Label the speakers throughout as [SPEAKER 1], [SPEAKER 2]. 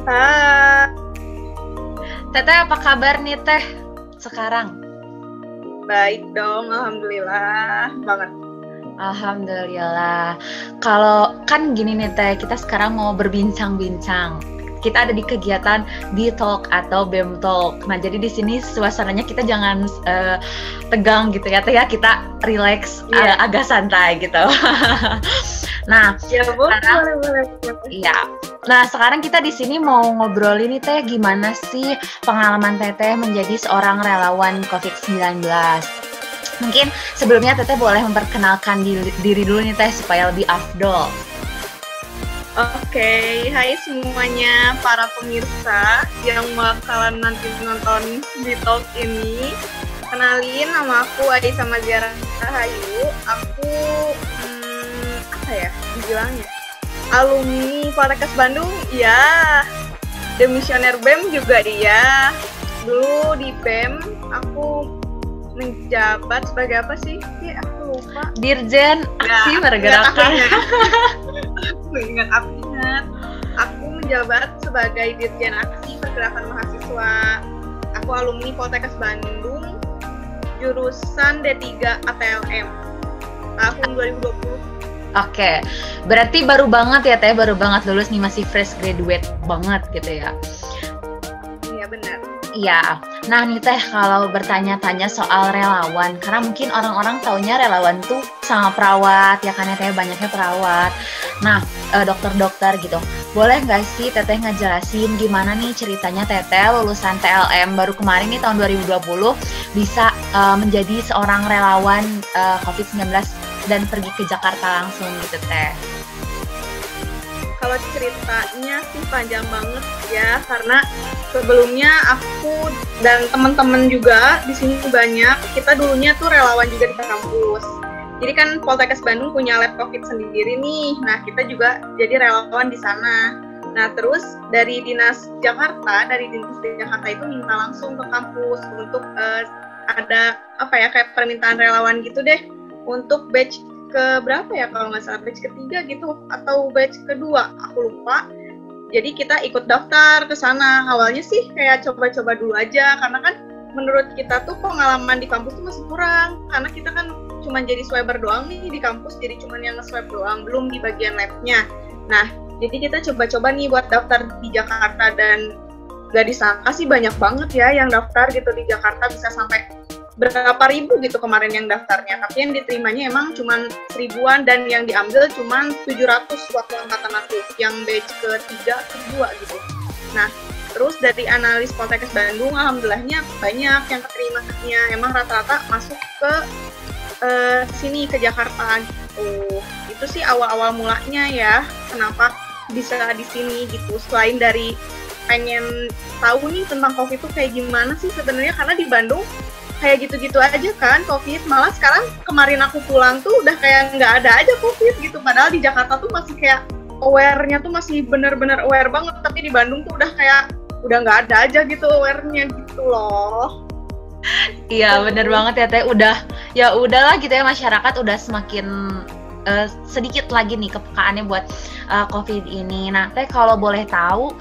[SPEAKER 1] Hai,
[SPEAKER 2] Teteh apa kabar nih Teh sekarang?
[SPEAKER 1] baik dong, alhamdulillah banget.
[SPEAKER 2] Alhamdulillah. Kalau kan gini nih Teh, kita sekarang mau berbincang-bincang. Kita ada di kegiatan B-Talk atau BEM Talk. Nah, jadi di sini suasananya kita jangan tegang gitu ya Teh ya, kita relax,
[SPEAKER 1] Iya,
[SPEAKER 2] agak santai gitu. Nah,
[SPEAKER 1] ya boleh,
[SPEAKER 2] sekarang
[SPEAKER 1] boleh.
[SPEAKER 2] iya. Nah, sekarang kita di sini mau ngobrolin nih Teh, gimana sih pengalaman Teteh menjadi seorang relawan COVID-19? Mungkin sebelumnya Teteh boleh memperkenalkan diri dulu nih Teh supaya lebih afdol.
[SPEAKER 1] Oke, hai semuanya para pemirsa yang bakalan nanti nonton di talk ini. Kenalin, nama aku Aisa Maziara Rahayu. Aku, apa ya dibilangnya? Alumni Poltekkes Bandung, ya. Demisioner BEM juga dia. Dulu di BEM, aku menjabat sebagai apa sih? Aku lupa.
[SPEAKER 2] Dirjen Aksi Pergerakan.
[SPEAKER 1] Aku ingat. Aku menjabat sebagai Dirjen Aksi Pergerakan Mahasiswa. Aku alumni Poltekkes Bandung, jurusan D3 ATLM tahun 2020.
[SPEAKER 2] Oke, berarti baru banget ya Teh, baru banget lulus nih, masih fresh graduate banget gitu ya.
[SPEAKER 1] Iya benar.
[SPEAKER 2] Iya, nah nih Teh, kalau bertanya-tanya soal relawan, karena mungkin orang-orang taunya relawan tuh sama perawat, ya kan ya Teh, banyaknya perawat. Nah, dokter-dokter gitu, boleh nggak sih Teteh ngejelasin gimana nih ceritanya Teteh lulusan TLM baru kemarin nih tahun 2020 bisa menjadi seorang relawan COVID-19 dan pergi ke Jakarta langsung gitu Teh?
[SPEAKER 1] Kalau ceritanya sih panjang banget ya, karena sebelumnya aku dan teman-teman juga di sini banyak, kita dulunya tuh relawan juga di kampus. Jadi kan Poltekkes Bandung punya lab COVID sendiri nih, nah kita juga jadi relawan di sana. Nah terus dari dinas Jakarta itu minta langsung ke kampus untuk ada apa ya kayak permintaan relawan gitu deh untuk batch ke berapa ya, kalau nggak salah batch ketiga gitu atau batch kedua, aku lupa. Jadi kita ikut daftar ke sana. Awalnya sih kayak coba-coba dulu aja, karena kan menurut kita tuh pengalaman di kampus tuh masih kurang, karena kita kan cuma jadi swabber doang nih di kampus, jadi cuma yang nge-swab doang, belum di bagian labnya. Nah, jadi kita coba-coba nih buat daftar di Jakarta, dan gak disangka sih banyak banget ya yang daftar gitu di Jakarta, bisa sampai berapa ribu gitu kemarin yang daftarnya, tapi yang diterimanya emang cuma 1000-an, dan yang diambil cuma 700 waktu angkatan aku, yang batch ke-3, ke-2 gitu. Nah, terus dari analis Poltekkes Bandung, alhamdulillahnya banyak yang keterimanya, emang rata-rata masuk ke sini, ke Jakarta gitu. Itu sih awal-awal mulanya ya, kenapa bisa di sini gitu, selain dari pengen tahu nih tentang COVID itu kayak gimana sih sebenarnya, karena di Bandung kayak gitu-gitu aja kan COVID, malah sekarang kemarin aku pulang tuh udah kayak nggak ada aja COVID gitu, padahal di Jakarta tuh masih kayak aware-nya tuh masih bener-bener aware banget, tapi di Bandung tuh udah kayak udah nggak ada aja gitu aware-nya gitu loh.
[SPEAKER 2] Iya, bener banget ya Teh. Ya udahlah gitu ya, masyarakat udah semakin sedikit lagi nih kepekaannya buat COVID ini. Nah, Teh kalau boleh tahu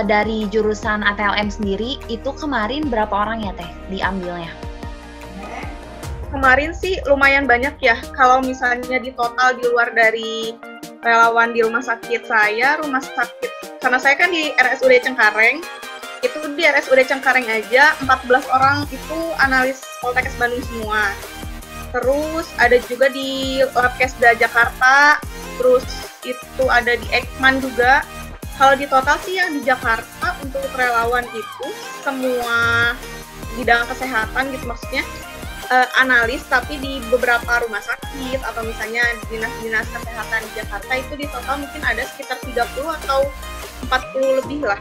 [SPEAKER 2] dari jurusan ATLM sendiri itu kemarin berapa orang ya Teh diambilnya?
[SPEAKER 1] Kemarin sih lumayan banyak ya, kalau misalnya di total di luar dari relawan di rumah sakit karena saya kan di RSUD Cengkareng, itu di RSUD Cengkareng aja 14 orang itu analis Poltekkes Bandung semua. Terus ada juga di Labkesda Jakarta, terus itu ada di Ekman juga. Kalau di total sih yang di Jakarta untuk relawan itu semua bidang kesehatan gitu, maksudnya analis, tapi di beberapa rumah sakit atau misalnya dinas-dinas kesehatan di Jakarta itu di total mungkin ada sekitar 30 atau 40 lebih lah.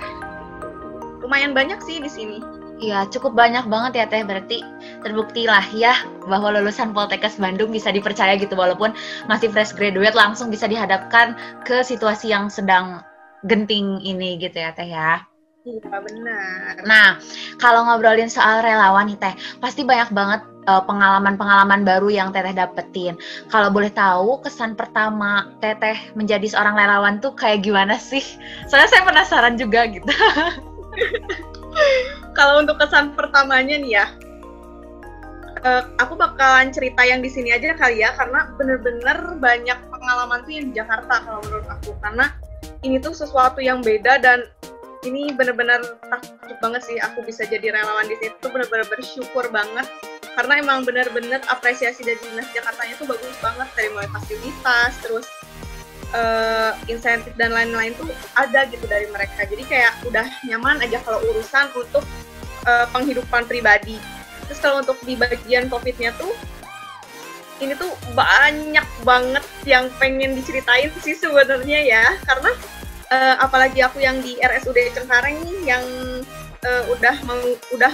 [SPEAKER 1] Lumayan banyak sih di sini.
[SPEAKER 2] Iya, cukup banyak banget ya Teh, berarti terbuktilah ya bahwa lulusan Poltekkes Bandung bisa dipercaya gitu, walaupun masih fresh graduate langsung bisa dihadapkan ke situasi yang sedang genting ini gitu ya Teh ya.
[SPEAKER 1] Iya benar.
[SPEAKER 2] Nah, kalau ngobrolin soal relawan nih Teh, pasti banyak banget pengalaman-pengalaman baru yang Teteh dapetin. Kalau boleh tahu, kesan pertama Teteh menjadi seorang relawan tuh kayak gimana sih? Soalnya saya penasaran juga gitu.
[SPEAKER 1] Kalau untuk kesan pertamanya nih ya, aku bakalan cerita yang di sini aja kali ya, karena bener-bener banyak pengalaman tuh yang di Jakarta kalau menurut aku. Karena ini tuh sesuatu yang beda dan ini bener-bener takjub banget sih aku bisa jadi relawan di situ. Bener-bener bersyukur banget karena emang bener-bener apresiasi dari Dinas Jakartanya tuh bagus banget, dari mulai fasilitas, terus insentif dan lain-lain tuh ada gitu dari mereka. Jadi kayak udah nyaman aja kalau urusan untuk penghidupan pribadi. Terus kalau untuk di bagian COVID-nya tuh, ini tuh banyak banget yang pengen diceritain sih sebenarnya ya, karena apalagi aku yang di RSUD Cengkareng nih, yang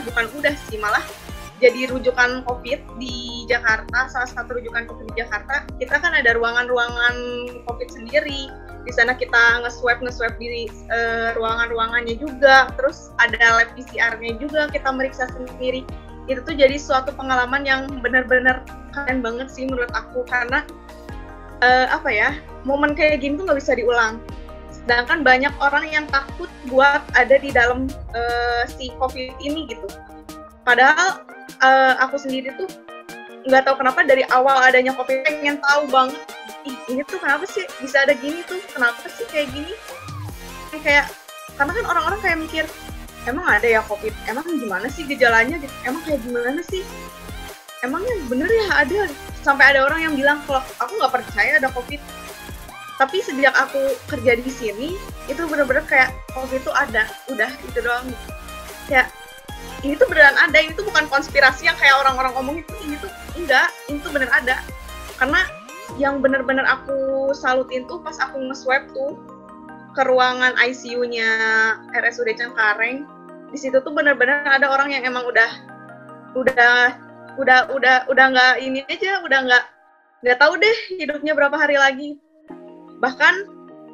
[SPEAKER 1] bukan sih, malah jadi rujukan COVID di Jakarta, salah satu rujukan COVID di Jakarta. Kita kan ada ruangan-ruangan COVID sendiri. Di sana kita nge-swab di ruangan-ruangannya juga, terus ada lab PCR-nya juga kita meriksa sendiri. Itu tuh jadi suatu pengalaman yang benar-benar keren banget sih menurut aku, karena momen kayak gini tuh nggak bisa diulang. Sedangkan banyak orang yang takut buat ada di dalam si COVID ini gitu. Padahal aku sendiri tuh nggak tahu kenapa dari awal adanya COVID pengen tahu banget, ini tuh kenapa sih bisa ada gini tuh, kenapa sih kayak gini, kayak karena kan orang-orang kayak mikir emang ada ya COVID, emang gimana sih gejalanya gitu, emang kayak gimana sih, emangnya bener ya ada, sampai ada orang yang bilang kalau aku nggak percaya ada COVID. Tapi sejak aku kerja di sini itu bener-bener kayak COVID itu ada, udah itu doang. Kayak ini tuh beneran ada, ini tuh bukan konspirasi yang kayak orang-orang ngomong itu, ini tuh enggak, ini tuh bener ada. Karena yang bener-bener aku salutin tuh pas aku nge-swab tuh ke ruangan ICU-nya RSUD Cengkareng, di situ tuh bener-bener ada orang yang emang udah nggak ini aja, udah nggak tahu deh hidupnya berapa hari lagi. Bahkan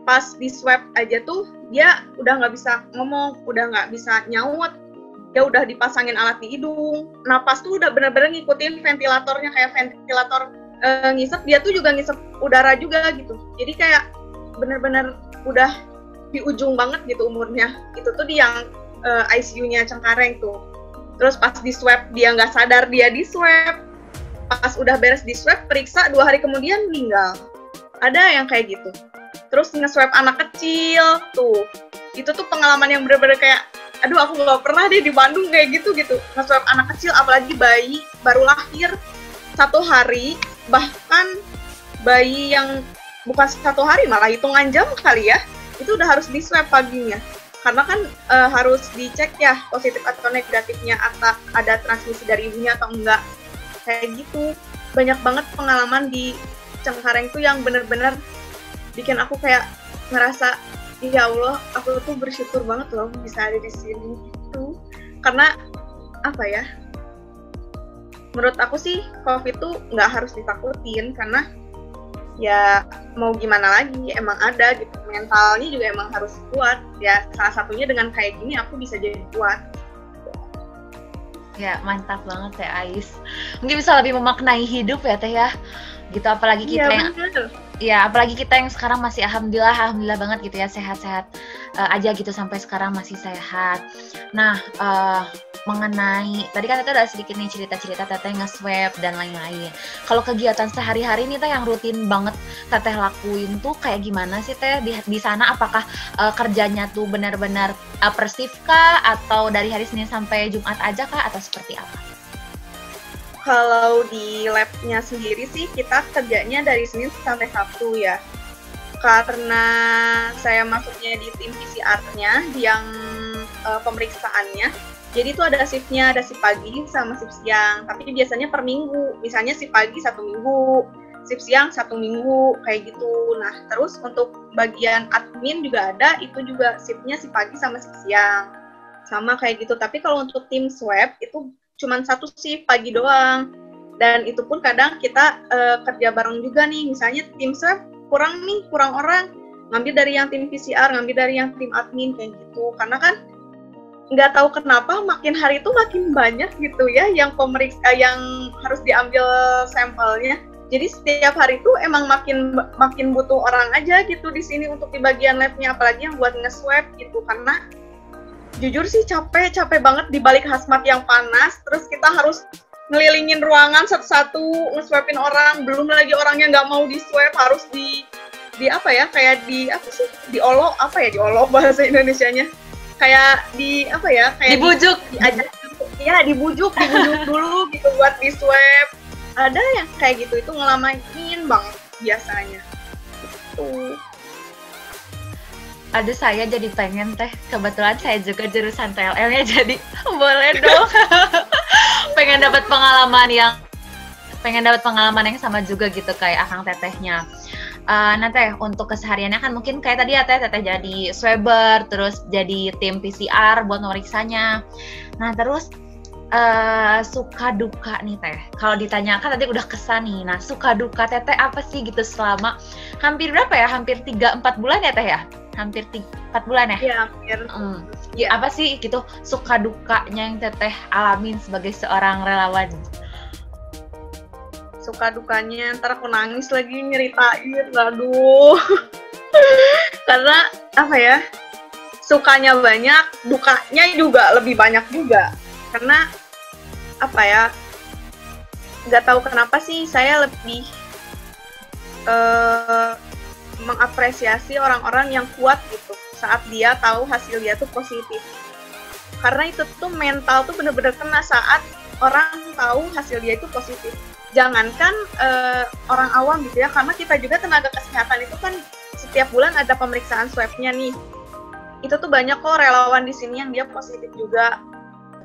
[SPEAKER 1] pas di swab aja tuh dia udah nggak bisa ngomong, udah nggak bisa nyaut, dia udah dipasangin alat di hidung, napas tuh udah bener-bener ngikutin ventilatornya, kayak ventilator ngisep, dia tuh juga ngisep udara juga gitu. Jadi kayak bener-bener udah di ujung banget gitu umurnya. Itu tuh di yang ICU-nya Cengkareng tuh. Terus pas di swab dia nggak sadar dia di swab, pas udah beres di swab periksa 2 hari kemudian meninggal. Ada yang kayak gitu. Terus nge-swab anak kecil tuh, itu tuh pengalaman yang bener-bener kayak aduh aku nggak pernah deh di Bandung kayak gitu nge-swab anak kecil, apalagi bayi baru lahir 1 hari, bahkan bayi yang bukan 1 hari malah hitungan jam kali ya, itu udah harus di swab paginya, karena kan harus dicek ya positif atau negatifnya, atau ada transmisi dari ibunya atau enggak, kayak gitu. Banyak banget pengalaman di Cengkareng tuh yang bener-bener bikin aku kayak ngerasa ya Allah, aku tuh bersyukur banget loh bisa ada di sini itu. Karena apa ya, menurut aku sih COVID tuh nggak harus ditakutin, karena ya mau gimana lagi, emang ada gitu. Mentalnya juga emang harus kuat ya, salah satunya dengan kayak gini aku bisa jadi kuat.
[SPEAKER 2] Ya mantap banget ya Ais, mungkin bisa lebih memaknai hidup ya Teh ya gitu. Apalagi kita apalagi kita yang sekarang masih alhamdulillah banget gitu ya, sehat-sehat aja gitu, sampai sekarang masih sehat. Nah, mengenai tadi kan Teteh udah sedikit nih cerita-cerita Teteh nge-swab dan lain-lain. Kalau kegiatan sehari-hari nih Teh yang rutin banget Teteh lakuin tuh kayak gimana sih Teh di sana? Apakah kerjanya tuh benar-benar persif kah, atau dari hari Senin sampai Jumat aja kah, atau seperti apa?
[SPEAKER 1] Kalau di labnya sendiri sih kita kerjanya dari Senin sampai Sabtu ya. Karena saya masuknya di tim PCR-nya yang pemeriksaannya. Jadi itu ada shift-nya, ada shift pagi sama shift siang. Tapi biasanya per minggu. Misalnya shift pagi 1 minggu, shift siang 1 minggu, kayak gitu. Nah, terus untuk bagian admin juga ada, itu juga shift-nya shift pagi sama shift siang. Sama kayak gitu. Tapi kalau untuk tim swab itu cuma 1 shift pagi doang, dan itu pun kadang kita kerja bareng juga nih, misalnya tim swab kurang orang, ngambil dari yang tim PCR, ngambil dari yang tim admin, kayak gitu. Karena kan nggak tahu kenapa makin hari itu makin banyak gitu ya yang pemeriksa yang harus diambil sampelnya. Jadi setiap hari itu emang makin butuh orang aja gitu di sini untuk di bagian labnya, apalagi yang buat nge-swab gitu. Karena jujur sih capek banget di balik hazmat yang panas, terus kita harus ngelilingin ruangan satu-satu nge-swabin orang, belum lagi orangnya nggak mau di-swab, harus di apa ya, kayak di apa sih, diolok apa ya, diolok bahasa Indonesianya, kayak di apa ya, kayak
[SPEAKER 2] dibujuk,
[SPEAKER 1] dibujuk dulu gitu buat di-swab. Ada yang kayak gitu, itu ngelamain banget biasanya gitu.
[SPEAKER 2] Aduh, saya jadi pengen teh, kebetulan saya juga jurusan TLL-nya, jadi boleh dong. pengen dapat pengalaman yang sama juga gitu kayak Akang Tetehnya. Nah Teh, untuk kesehariannya kan mungkin kayak tadi ya Teteh jadi swabber, terus jadi tim PCR buat meriksanya. Nah terus suka duka nih Teh, kalau ditanyakan tadi udah kesan nih, nah suka duka Teteh apa sih gitu selama hampir berapa ya, hampir 3-4 bulan ya Teh ya? Hampir 4 bulan ya?
[SPEAKER 1] Iya, hampir.
[SPEAKER 2] Ya. Apa sih gitu suka dukanya yang Teteh alamin sebagai seorang relawan?
[SPEAKER 1] Suka dukanya, ntar aku nangis lagi nyeritain, aduh. Karena apa ya, sukanya banyak, dukanya juga lebih banyak juga. Karena apa ya, nggak tahu kenapa sih saya lebih mengapresiasi orang-orang yang kuat gitu saat dia tahu hasil dia tuh positif. Karena itu tuh mental tuh bener-bener kena saat orang tahu hasil dia itu positif. Jangankan orang awam gitu ya, karena kita juga tenaga kesehatan itu kan setiap bulan ada pemeriksaan swabnya nih. Itu tuh banyak kok relawan di sini yang dia positif juga.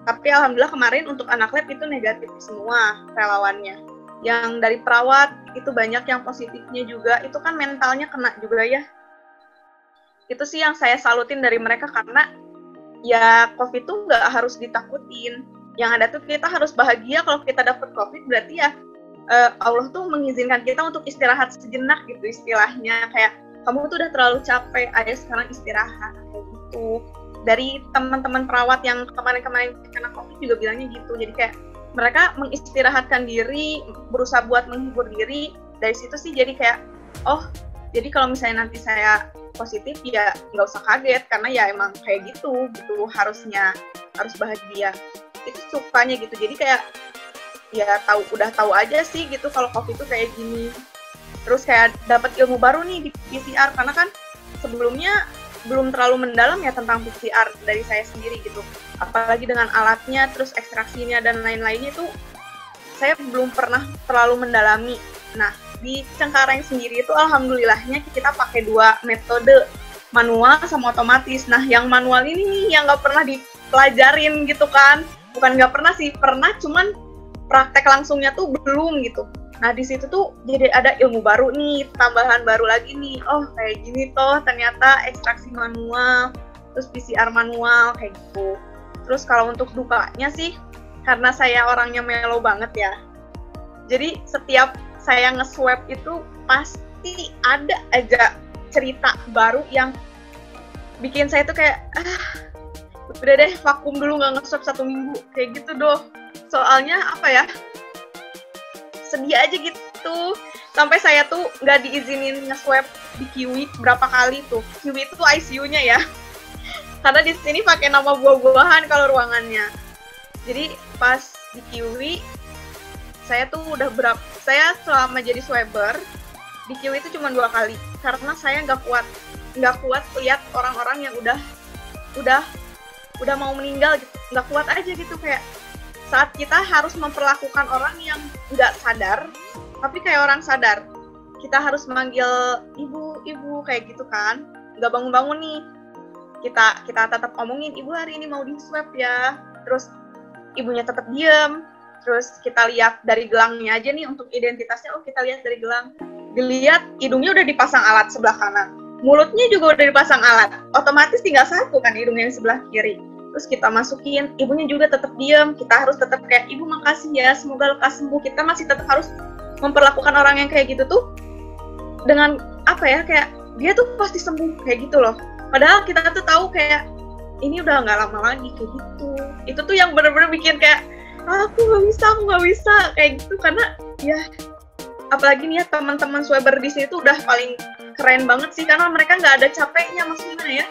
[SPEAKER 1] Tapi alhamdulillah kemarin untuk anak lab itu negatif semua relawannya. Yang dari perawat itu banyak yang positifnya juga. Itu kan mentalnya kena juga ya. Itu sih yang saya salutin dari mereka, karena ya COVID tuh nggak harus ditakutin. Yang ada tuh kita harus bahagia kalau kita dapat COVID, berarti ya Allah tuh mengizinkan kita untuk istirahat sejenak gitu istilahnya. Kayak kamu tuh udah terlalu capek, ayo sekarang istirahat kayak gitu. Dari teman-teman perawat yang kemarin-kemarin kena COVID juga bilangnya gitu. Jadi kayak mereka mengistirahatkan diri, berusaha buat menghibur diri. Dari situ sih jadi kayak, oh jadi kalau misalnya nanti saya positif ya nggak usah kaget, karena ya emang kayak gitu harus bahagia. Itu sukanya gitu. Jadi kayak ya udah tahu aja sih gitu kalau COVID itu kayak gini. Terus kayak dapat ilmu baru nih di PCR, karena kan sebelumnya belum terlalu mendalam ya tentang PCR dari saya sendiri gitu. Apalagi dengan alatnya, terus ekstraksinya dan lain-lainnya itu saya belum pernah terlalu mendalami. Nah, di Cengkareng sendiri itu alhamdulillahnya kita pakai 2 metode, manual sama otomatis. Nah, yang manual ini nih yang nggak pernah dipelajarin gitu kan. Bukan nggak pernah sih, pernah, cuman praktek langsungnya tuh belum gitu. Nah, di situ tuh jadi ada ilmu baru nih, tambahan baru lagi nih. Oh, kayak gini toh ternyata ekstraksi manual, terus PCR manual, kayak gitu. Terus kalau untuk dukanya sih, karena saya orangnya melo banget ya. Jadi setiap saya nge-swab itu pasti ada aja cerita baru yang bikin saya tuh kayak, udah deh vakum dulu nggak nge-swab 1 minggu, kayak gitu doh. Soalnya apa ya, sedih aja gitu. Sampai saya tuh nggak diizinin nge-swab di Kiwi berapa kali tuh. Kiwi itu ICU-nya ya. Karena di sini pakai nama buah-buahan kalau ruangannya. Jadi pas di Kiwi, saya tuh saya selama jadi swabber di Kiwi itu cuma 2 kali. Karena saya nggak kuat lihat orang-orang yang udah mau meninggal gitu. Nggak kuat aja gitu, kayak saat kita harus memperlakukan orang yang nggak sadar, tapi kayak orang sadar. Kita harus manggil ibu kayak gitu kan, nggak bangun-bangun nih. Kita tetap omongin, ibu hari ini mau di swab ya. Terus ibunya tetap diem. Terus kita lihat dari gelangnya aja nih untuk identitasnya. Oh, kita lihat dari gelang. Dilihat hidungnya udah dipasang alat sebelah kanan, mulutnya juga udah dipasang alat. Otomatis tinggal 1 kan hidungnya yang sebelah kiri. Terus kita masukin, ibunya juga tetap diam. Kita harus tetap kayak, ibu makasih ya, semoga lekas sembuh. Kita masih tetap harus memperlakukan orang yang kayak gitu tuh dengan apa ya, kayak dia tuh pasti sembuh kayak gitu loh. Padahal kita tuh tahu kayak ini udah nggak lama lagi kayak gitu. Itu tuh yang bener-bener bikin kayak aku nggak bisa kayak gitu, karena ya apalagi nih ya teman-teman sweber di sini tuh udah paling keren banget sih, karena mereka nggak ada capeknya. Maksudnya ya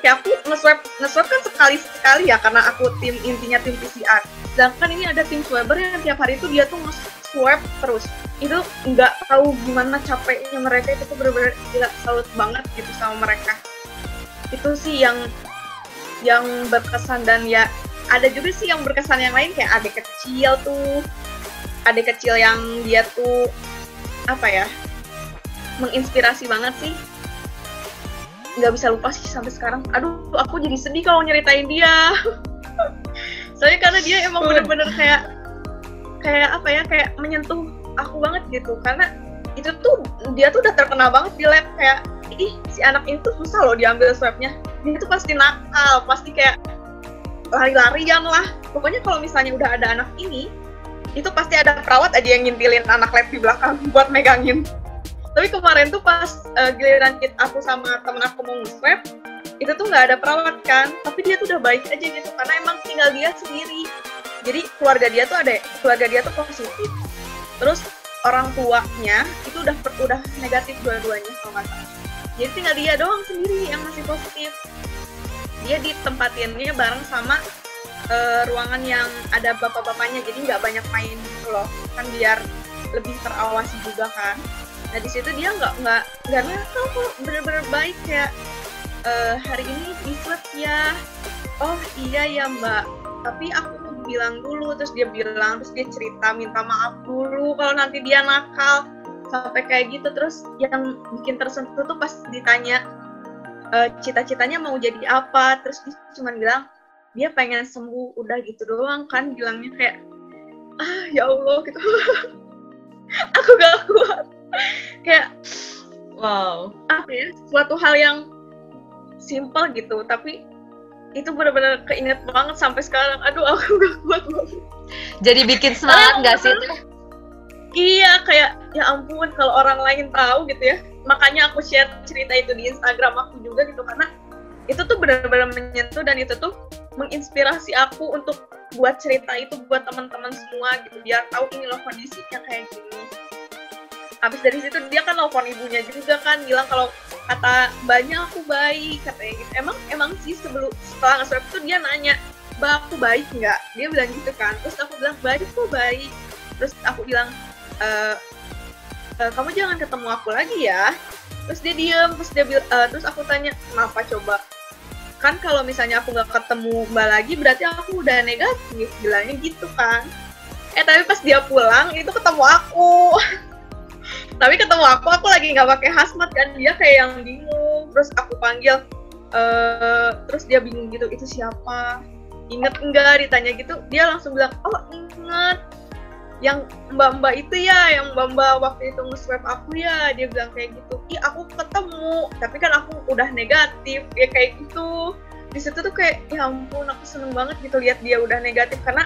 [SPEAKER 1] kayak aku nge-swab kan sekali ya, karena aku intinya tim PCR. Sedangkan ini ada tim sweber yang tiap hari itu dia tuh nge-swab terus. Itu nggak tahu gimana capeknya mereka, itu tuh bener-bener gila, salut banget gitu sama mereka. Itu sih yang berkesan. Dan ya ada juga sih yang berkesan yang lain, kayak adik kecil yang dia tuh apa ya, menginspirasi banget sih. Nggak bisa lupa sih sampai sekarang. Aduh, aku jadi sedih kalau nyeritain dia. Soalnya karena dia emang bener-bener kayak apa ya, kayak menyentuh aku banget gitu. Karena itu tuh dia tuh udah terkenal banget di lab, kayak ih si anak ini tuh susah loh diambil swabnya. Dia tuh pasti nakal, pasti kayak lari-larian lah. Pokoknya kalau misalnya udah ada anak ini, itu pasti ada perawat aja yang ngintilin anak lab di belakang buat megangin. Tapi kemarin tuh pas giliran aku sama temen aku mau nge-swab, itu tuh nggak ada perawat kan, tapi dia tuh udah baik aja gitu, karena emang tinggal dia sendiri. Jadi keluarga dia tuh positif. Terus orang tuanya itu udah negatif dua-duanya kalau nggak salah. Jadi tinggal dia doang sendiri yang masih positif. Dia ditempatinnya bareng sama ruangan yang ada bapak-bapaknya, jadi nggak banyak main gitu loh, kan biar lebih terawasi juga kan. Nah di situ dia nggak nakal kok, bener-bener baik, kayak hari ini di swab ya, oh iya ya mbak, tapi aku tuh bilang dulu, terus dia cerita minta maaf dulu kalau nanti dia nakal, sampai kayak gitu. Terus yang bikin tersentuh tuh pas ditanya cita-citanya mau jadi apa, terus dia cuma bilang dia pengen sembuh, udah gitu doang kan bilangnya, kayak ya Allah gitu. Aku gak kuat. Kayak wow, apa ya, suatu hal yang simple gitu, tapi itu benar-benar keinget banget sampai sekarang. Aduh, aku gak kuat banget.
[SPEAKER 2] Jadi bikin semangat gak sih?
[SPEAKER 1] Iya, kayak ya ampun kalau orang lain tahu gitu ya. Makanya aku share cerita itu di Instagram aku juga gitu, karena itu tuh benar-benar menyentuh, dan itu tuh menginspirasi aku untuk buat cerita itu buat teman-teman semua gitu, biar tahu ini loh kondisinya kayak gini. Habis dari situ dia kan nelfon ibunya juga kan, bilang kalau kata mbaknya aku baik katanya gitu. Emang sih setelah nge-swab itu dia nanya, mbak aku baik nggak? Dia bilang gitu kan. Terus aku bilang baik kok, baik. Terus aku bilang kamu jangan ketemu aku lagi ya. Terus dia diem, terus aku tanya kenapa coba? Kan kalau misalnya aku nggak ketemu mbak lagi berarti aku udah negatif, bilangnya gitu kan. Tapi pas dia pulang itu ketemu aku. Tapi ketemu aku lagi nggak pakai hazmat kan, dia kayak yang bingung. Terus aku panggil, terus dia bingung gitu, itu siapa? Ingat enggak? Ditanya gitu, dia langsung bilang, oh inget, yang mbak-mbak itu ya, yang mbak-mbak waktu itu nge-swab aku ya. Dia bilang kayak gitu, ih aku ketemu, tapi kan aku udah negatif, ya kayak gitu. Di situ tuh kayak, ya ampun, aku seneng banget gitu lihat dia udah negatif, karena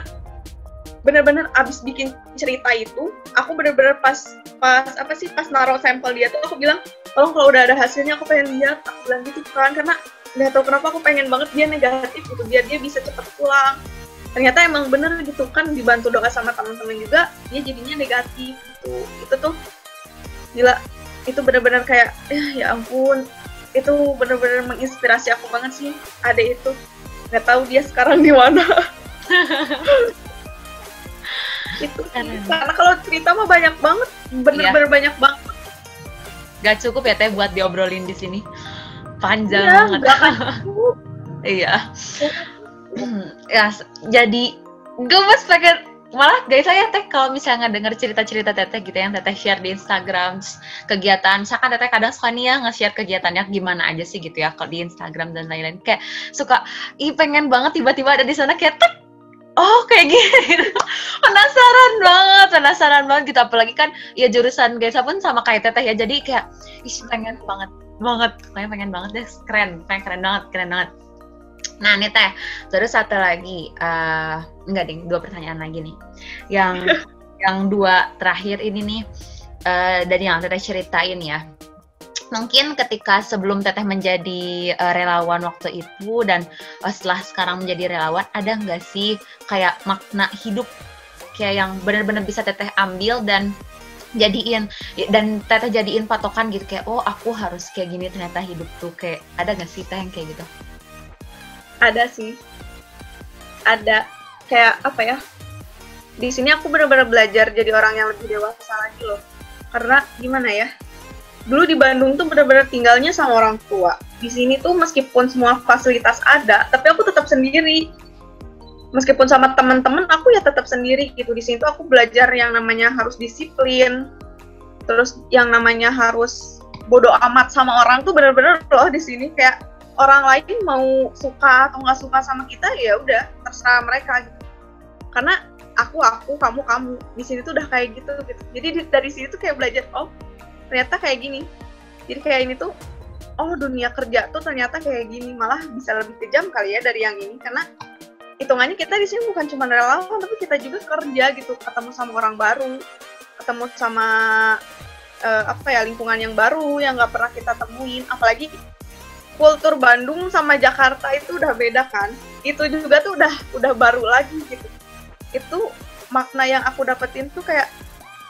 [SPEAKER 1] bener-bener abis bikin cerita itu, aku bener-bener pas naruh sampel dia tuh aku bilang, tolong kalau udah ada hasilnya aku pengen lihat, aku bilang gitu kan, karena nggak tahu kenapa aku pengen banget dia negatif gitu, biar dia bisa cepet pulang. Ternyata emang bener gitu kan, dibantu doa sama teman-teman juga, dia jadinya negatif gitu. Itu tuh gila, itu bener-bener kayak, ya ampun, itu bener-bener menginspirasi aku banget sih, adek itu. Nggak tahu dia sekarang di mana. Itu karena kalau cerita mah banyak banget, bener-bener banyak banget.
[SPEAKER 2] Gak cukup ya teh buat diobrolin di sini, panjang banget. Iya. Ya, jadi gemes pengen, malah guys saya teh kalau misalnya denger cerita-cerita teteh gitu yang teteh share di Instagram kegiatan, misalkan teteh kadang suka nih ya nge-share kegiatannya gimana aja sih gitu ya kalau di Instagram dan lain-lain, kayak suka pengen banget tiba-tiba ada di sana kayak oh kayak gini. penasaran banget gitu, apalagi kan ya jurusan Gaisa pun sama kayak teteh ya, jadi kayak pengen banget pokoknya pengen banget deh, keren banget. Nah nih teh, terus satu lagi, enggak ding, 2 pertanyaan lagi nih, yang 2 terakhir ini nih, dari yang teteh ceritain ya. Mungkin ketika sebelum Teteh menjadi relawan waktu itu dan setelah sekarang menjadi relawan, ada nggak sih kayak makna hidup kayak yang benar-benar bisa Teteh ambil dan Teteh jadiin patokan gitu, kayak oh aku harus kayak gini ternyata hidup tuh, kayak ada nggak sih Teh yang kayak gitu?
[SPEAKER 1] Ada sih, ada. Kayak apa ya, di sini aku benar-benar belajar jadi orang yang lebih dewasa lagi loh. Karena gimana ya, dulu di Bandung tuh benar-benar tinggalnya sama orang tua. Di sini tuh meskipun semua fasilitas ada, tapi aku tetap sendiri. Meskipun sama teman-teman, aku ya tetap sendiri gitu. Di sini tuh aku belajar yang namanya harus disiplin, terus yang namanya harus bodo amat sama orang tuh benar-benar loh di sini. Kayak orang lain mau suka atau nggak suka sama kita, ya udah terserah mereka gitu. Karena aku, kamu. Di sini tuh udah kayak gitu. Jadi dari sini tuh kayak belajar, oh ternyata kayak gini. Jadi kayak ini tuh, oh dunia kerja tuh ternyata kayak gini, malah bisa lebih kejam kali ya dari yang ini. Karena hitungannya kita di sini bukan cuma relawan, tapi kita juga kerja gitu, ketemu sama orang baru, ketemu sama lingkungan yang baru yang nggak pernah kita temuin. Apalagi kultur Bandung sama Jakarta itu udah beda kan. Itu juga tuh udah baru lagi gitu. Itu makna yang aku dapetin tuh kayak,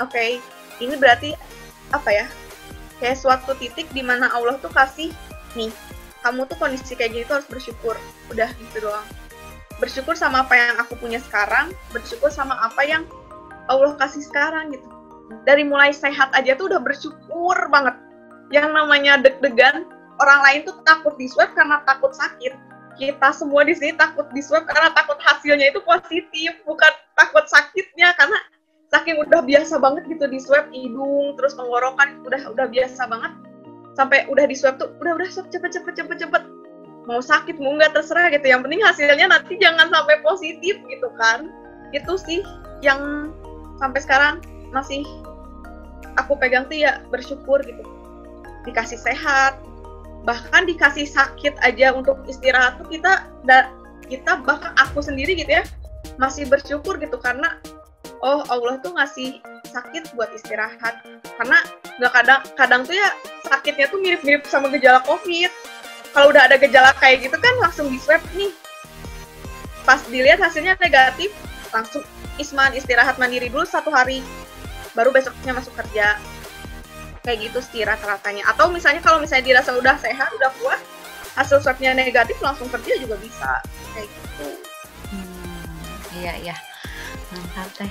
[SPEAKER 1] oke, ini berarti apa ya, kayak suatu titik di mana Allah tuh kasih, nih, kamu tuh kondisi kayak gini tuh harus bersyukur. Udah gitu doang. Bersyukur sama apa yang aku punya sekarang, bersyukur sama apa yang Allah kasih sekarang gitu. Dari mulai sehat aja tuh udah bersyukur banget. Yang namanya deg-degan, orang lain tuh takut di swab karena takut sakit. Kita semua di sini takut di swab karena takut hasilnya itu positif, bukan takut sakitnya, karena saking udah biasa banget gitu di swab hidung, terus tenggorokan udah biasa banget. Sampai udah di swab tuh udah swab cepet. Mau sakit mau nggak terserah gitu, yang penting hasilnya nanti jangan sampai positif gitu kan. Itu sih yang sampai sekarang masih aku pegang tuh ya, bersyukur gitu, dikasih sehat, bahkan dikasih sakit aja untuk istirahat tuh kita bahkan aku sendiri gitu ya masih bersyukur gitu, karena oh Allah tuh ngasih sakit buat istirahat. Karena nggak kadang tuh ya sakitnya tuh mirip-mirip sama gejala COVID. Kalau udah ada gejala kayak gitu kan langsung di swab nih. Pas dilihat hasilnya negatif, langsung istirahat mandiri dulu 1 hari. Baru besoknya masuk kerja. Kayak gitu sih rata-ratanya. Atau misalnya kalau misalnya dirasa udah sehat, udah kuat, hasil swabnya negatif, langsung kerja juga bisa. Kayak gitu.
[SPEAKER 2] Iya. Mantap Teh.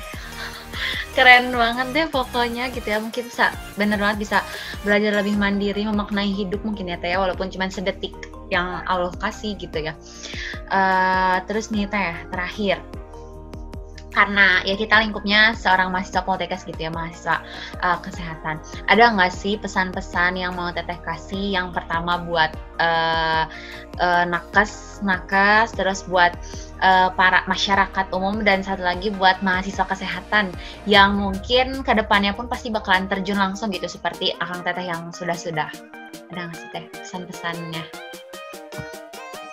[SPEAKER 2] Keren banget deh pokoknya gitu ya. Mungkin bener banget bisa belajar lebih mandiri, memaknai hidup mungkin ya Teh ya, walaupun cuma sedetik yang Allah kasih gitu ya. Terus nih Teh, terakhir, karena ya kita lingkupnya seorang mahasiswa Poltekkes gitu ya, mahasiswa kesehatan. Ada nggak sih pesan-pesan yang mau Teteh kasih? Yang pertama buat nakes, terus buat para masyarakat umum, dan satu lagi buat mahasiswa kesehatan yang mungkin kedepannya pun pasti bakalan terjun langsung gitu seperti Akang Teteh yang sudah. Ada nggak sih Teh pesan-pesannya?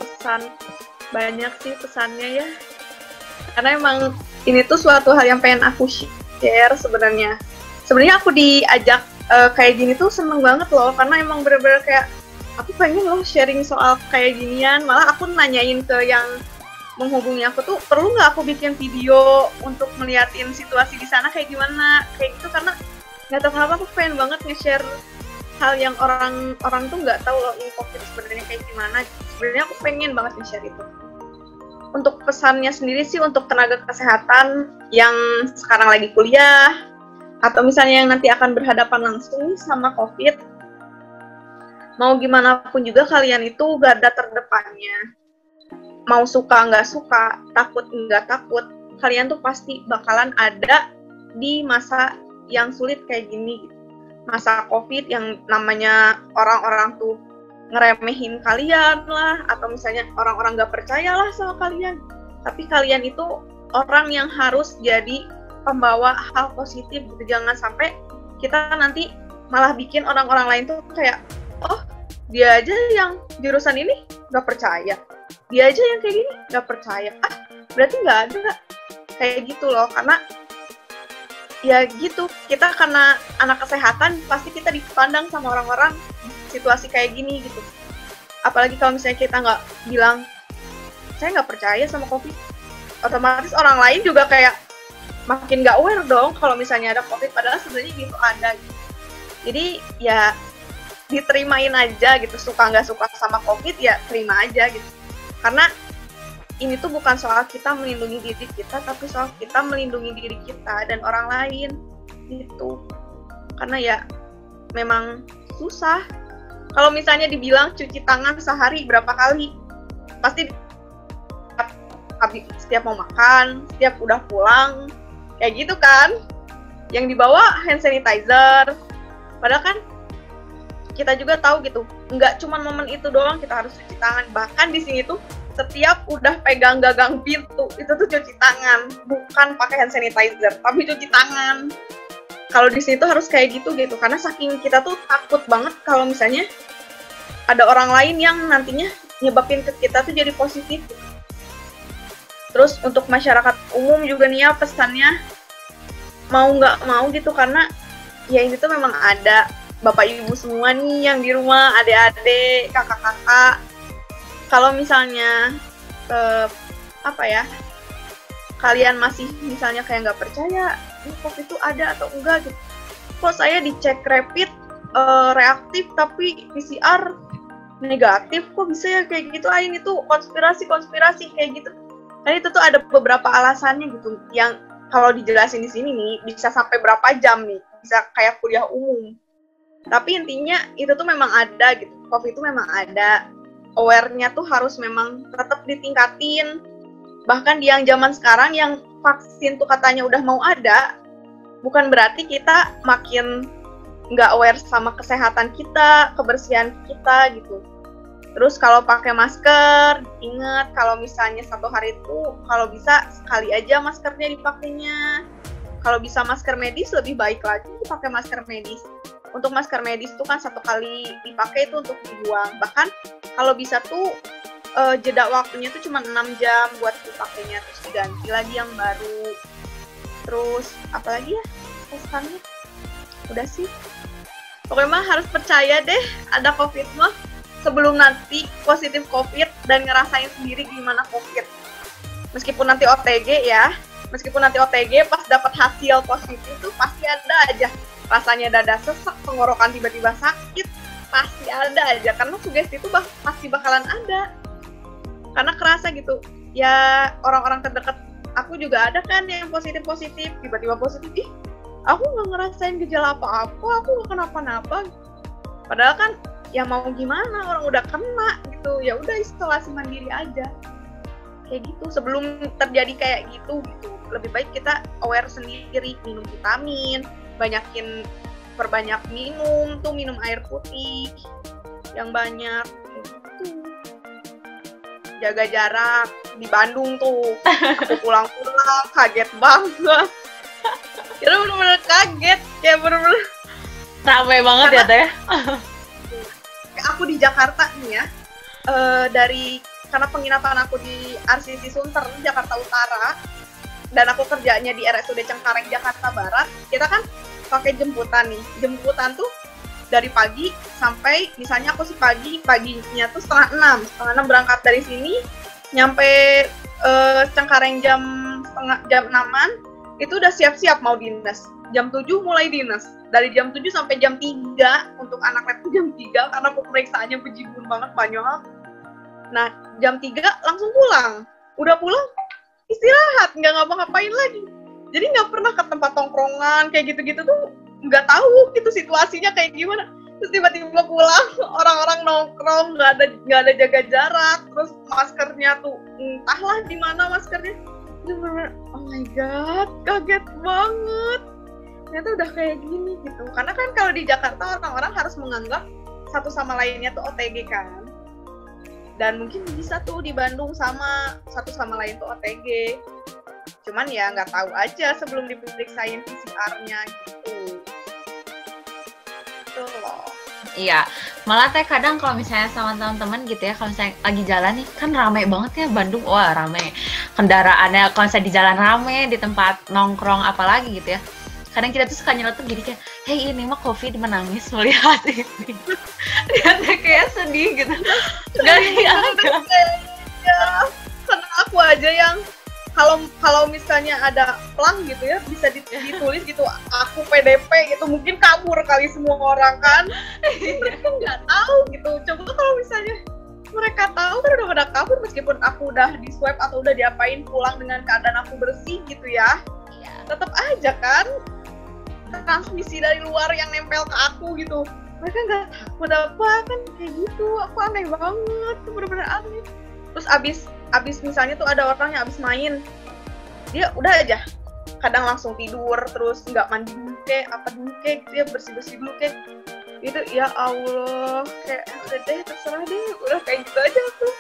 [SPEAKER 1] Pesan banyak sih pesannya ya. Karena emang ini tuh suatu hal yang pengen aku share sebenarnya. Sebenarnya aku diajak kayak gini tuh seneng banget loh, karena emang bener-bener kayak aku pengen loh sharing soal kayak ginian. Malah aku nanyain ke yang menghubungi aku tuh, perlu nggak aku bikin video untuk melihatin situasi di sana kayak gimana, kayak gitu. Karena nggak tahu kenapa aku pengen banget nge-share hal yang orang tuh nggak tahu loh ini COVID sebenarnya kayak gimana. Sebenarnya aku pengen banget nge-share itu. Untuk pesannya sendiri sih untuk tenaga kesehatan yang sekarang lagi kuliah atau misalnya yang nanti akan berhadapan langsung sama COVID, mau gimana pun juga kalian itu garda terdepannya. Mau suka nggak suka, takut nggak takut, kalian tuh pasti bakalan ada di masa yang sulit kayak gini. Masa COVID yang namanya orang-orang tuh ngeremehin kalian lah, atau misalnya orang-orang gak percaya lah sama kalian. Tapi kalian itu orang yang harus jadi pembawa hal positif gitu. Jangan sampai kita nanti malah bikin orang-orang lain tuh kayak, oh dia aja yang jurusan ini gak percaya, dia aja yang kayak gini gak percaya, berarti gak ada. Kayak gitu loh. Karena ya gitu, kita karena anak kesehatan pasti kita dipandang sama orang-orang situasi kayak gini gitu. Apalagi kalau misalnya kita nggak bilang, saya nggak percaya sama COVID, otomatis orang lain juga kayak makin nggak aware dong kalau misalnya ada COVID, padahal sebenarnya gitu ada. Jadi ya diterimain aja gitu, suka nggak suka sama COVID ya terima aja gitu. Karena ini tuh bukan soal kita melindungi diri kita, tapi soal kita melindungi diri kita dan orang lain gitu. Karena ya memang susah. Kalau misalnya dibilang cuci tangan sehari berapa kali, pasti setiap mau makan, setiap udah pulang, kayak gitu kan. Yang dibawa hand sanitizer. Padahal kan kita juga tahu gitu, nggak cuma momen itu doang kita harus cuci tangan. Bahkan di sini tuh setiap udah pegang gagang pintu itu tuh cuci tangan, bukan pakai hand sanitizer, tapi cuci tangan. Kalau di sini tuh harus kayak gitu karena saking kita tuh takut banget kalau misalnya ada orang lain yang nantinya nyebabin ke kita tuh jadi positif. Terus untuk masyarakat umum juga nih ya pesannya, mau nggak mau gitu, karena ya ini tuh memang ada bapak ibu semua nih yang di rumah, adik-adik, kakak-kakak. Kalau misalnya kalian masih misalnya kayak nggak percaya ini COVID itu ada atau enggak gitu, kok saya dicek rapid reaktif tapi PCR negatif, kok bisa ya kayak gitu, ini tuh konspirasi kayak gitu. Dan itu tuh ada beberapa alasannya gitu, yang kalau dijelasin di sini nih bisa sampai berapa jam nih, bisa kayak kuliah umum. Tapi intinya itu tuh memang ada gitu, COVID itu memang ada. Aware-nya tuh harus memang tetap ditingkatin. Bahkan di yang zaman sekarang yang vaksin tuh katanya udah mau ada, bukan berarti kita makin nggak aware sama kesehatan kita, kebersihan kita gitu. Terus kalau pakai masker, ingat kalau misalnya satu hari itu kalau bisa sekali aja maskernya dipakainya. Kalau bisa masker medis lebih baik lagi pakai masker medis. Untuk masker medis tuh kan satu kali dipakai itu untuk dibuang. Bahkan kalau bisa tuh jeda waktunya tuh cuma 6 jam buat dipakainya, terus diganti lagi yang baru. Terus apalagi ya pesannya? Udah sih. Pokoknya mah harus percaya deh ada COVID mah sebelum nanti positif COVID dan ngerasain sendiri gimana COVID. Meskipun nanti OTG ya, pas dapat hasil positif tuh pasti ada aja rasanya dada sesek, tenggorokan tiba-tiba sakit, pasti ada aja, karena sugesti itu pasti bakalan ada. Karena kerasa gitu, ya orang-orang terdekat aku juga ada kan yang positif, tiba-tiba positif, aku nggak ngerasain gejala apa-apa, aku nggak kenapa-napa. Padahal kan ya mau gimana, orang udah kena gitu, ya udah isolasi mandiri aja. Kayak gitu, sebelum terjadi kayak gitu, lebih baik kita aware sendiri, minum vitamin, perbanyak minum air putih yang banyak gitu. Jaga jarak. Di Bandung tuh aku pulang-pulang kaget banget. Kira bener-bener kaget, kayak bener-bener
[SPEAKER 2] ramai banget ya teh.
[SPEAKER 1] Aku di Jakarta nih ya, karena penginapan aku di RCC Sunter, Jakarta Utara, dan aku kerjanya di RSUD Cengkareng, Jakarta Barat, kita kan pakai jemputan nih. Jemputan tuh dari pagi sampai, misalnya aku sih paginya tuh setengah 6 berangkat dari sini, nyampe Cengkareng jam 6-an, itu udah siap-siap mau dinas. Jam 7 mulai dinas. Dari jam 7 sampai jam 3, untuk anak lab tuh jam 3, karena pemeriksaannya bejibun banget, banyak. Nah, jam 3 langsung pulang. Udah pulang, istirahat, nggak ngapa-ngapain lagi. Jadi nggak pernah ke tempat tongkrongan kayak gitu-gitu tuh, nggak tahu gitu situasinya kayak gimana. Terus tiba-tiba pulang, orang-orang nongkrong, nggak ada jaga jarak, terus maskernya tuh entahlah di mana maskernya. Bener-bener, oh my god, kaget banget. Ternyata udah kayak gini gitu. Karena kan kalau di Jakarta orang-orang harus menganggap satu sama lainnya tuh OTG kan. Dan mungkin bisa tuh di Bandung sama satu sama lain tuh OTG. Cuman ya nggak tahu aja sebelum diperiksain PCR-nya gitu. Tuh loh.
[SPEAKER 2] Iya, malah teh kadang kalau misalnya sama teman-teman gitu ya, kalau misalnya lagi jalan nih, kan rame banget ya Bandung, wah rame. Kendaraannya kalau misalnya di jalan rame, di tempat nongkrong apalagi gitu ya. kadang kita tuh suka nyeletuk jadi kayak, hey ini mah COVID menangis melihat ini. Dia kayak sedih gitu. Gak ada.
[SPEAKER 1] Ya, karena aku aja yang kalau misalnya ada pelang gitu ya bisa ditulis gitu aku PDP gitu, mungkin kabur kali semua orang kan. Mereka nggak tahu gitu. Coba kalau misalnya mereka tahu kan udah pada kabur, meskipun aku udah di swab atau udah diapain, pulang dengan keadaan aku bersih gitu ya. Tetap aja kan transmisi dari luar yang nempel ke aku gitu. Mereka nggak takut apa kan kayak gitu. Aku aneh banget, tuh bener-bener aneh. Terus abis misalnya tuh ada orang yang abis main, dia udah aja kadang langsung tidur, terus nggak mandi dulu kek, apa dulu kek, dia bersih dulu kek. Itu ya Allah, kayak udah deh terserah deh, udah kayak gitu aja tuh.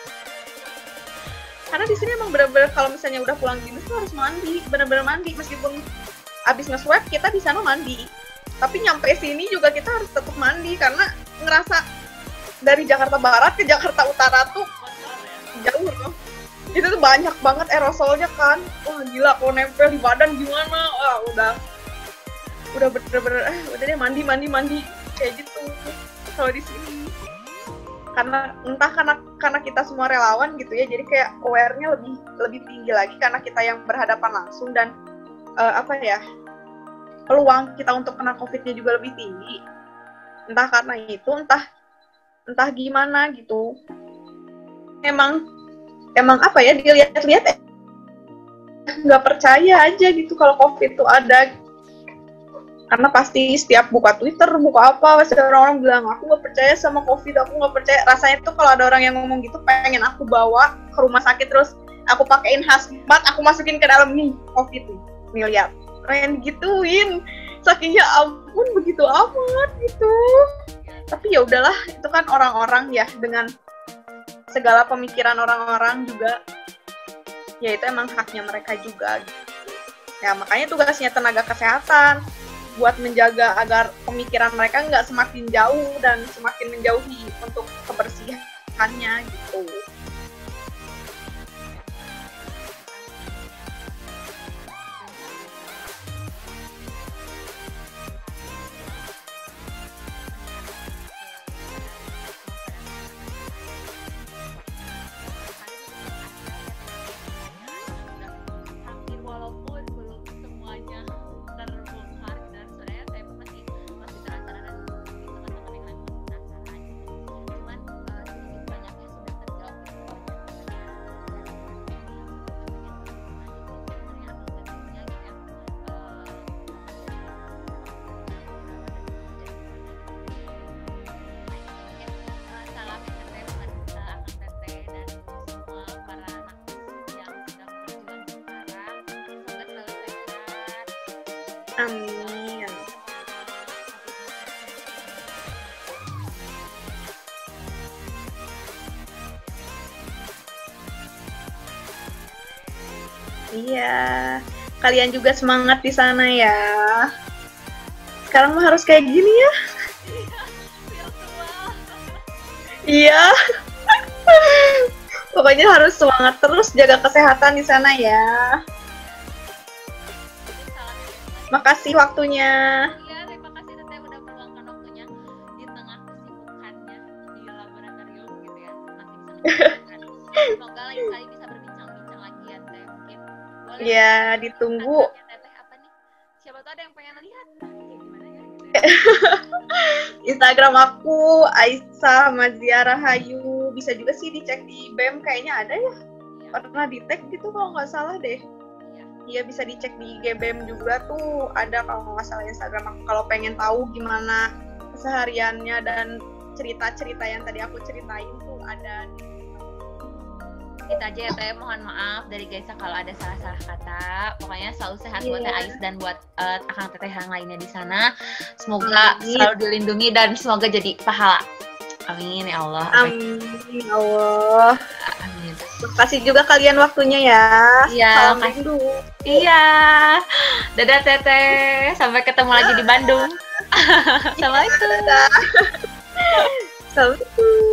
[SPEAKER 1] Karena di sini emang bener-bener kalau misalnya udah pulang dinas tuh harus mandi, bener-bener mandi, meskipun abis nge-swab kita di sana mandi, tapi nyampe sini juga kita harus tetap mandi karena ngerasa dari Jakarta Barat ke Jakarta Utara tuh jauh loh. Itu tuh banyak banget aerosolnya kan. Wah gila, kalau nempel di badan gimana? Wah udah bener-bener udah deh mandi kayak gitu kalau di sini. Karena entah karena kita semua relawan gitu ya, jadi kayak aware-nya lebih tinggi lagi karena kita yang berhadapan langsung, dan peluang kita untuk kena COVID-nya juga lebih tinggi. Entah karena itu, entah gimana gitu. Emang dilihat-lihat nggak percaya aja gitu kalau COVID itu ada. Karena pasti setiap buka Twitter, buka apa, pasti orang-orang bilang, aku nggak percaya sama COVID, aku nggak percaya. Rasanya tuh kalau ada orang yang ngomong gitu, pengen aku bawa ke rumah sakit, terus aku pakein hazmat, aku masukin ke dalam nih COVID nih lihat. Pengen gituin, saking ya ampun begitu amat gitu. Tapi ya udahlah, itu kan orang-orang ya, dengan segala pemikiran orang-orang juga, ya itu emang haknya mereka juga. Ya makanya tugasnya tenaga kesehatan buat menjaga agar pemikiran mereka nggak semakin jauh dan semakin menjauhi untuk kebersihannya gitu. Amin. Iya, kalian juga semangat di sana ya. Sekarang mah harus kayak gini ya. Iya. Pokoknya harus semangat terus, jaga kesehatan di sana ya. Makasih waktunya.
[SPEAKER 2] Iya, terima kasih Teteh udah meluangkan waktunya di tengah kesibukannya di laboratorium gitu ya. Semoga lain kali bisa berbincang-bincang lagi ya Teteh. Mungkin boleh.
[SPEAKER 1] Iya, ditunggu.
[SPEAKER 2] Teteh apa nih? Siapa tahu ada yang pengen lihat. Gimana ya gitu ya.
[SPEAKER 1] Instagram aku Aisyah Mazia Rahayu. Bisa juga sih dicek di BEM, kayaknya ada ya. Pernah di tag gitu kalau nggak salah deh. Iya, bisa dicek di GBM juga tuh, ada kalau nggak salah Instagram aku. Kalau pengen tahu gimana kesehariannya dan cerita-cerita yang tadi aku ceritain tuh ada.
[SPEAKER 2] Itu aja ya Teh, mohon maaf dari Gaisa kalau ada salah-salah kata. Pokoknya selalu sehat buat Teh Ais dan buat akang teteh yang lainnya di sana. Semoga selalu dilindungi dan semoga jadi pahala. Amin ya Allah.
[SPEAKER 1] Amin ya Allah.
[SPEAKER 2] Amin.
[SPEAKER 1] Terima kasih juga kalian waktunya ya.
[SPEAKER 2] Iya.
[SPEAKER 1] Salam rindu.
[SPEAKER 2] Iya. Dadah Teteh. Sampai ketemu lagi di Bandung. Assalamualaikum.
[SPEAKER 1] Dadah. Assalamualaikum.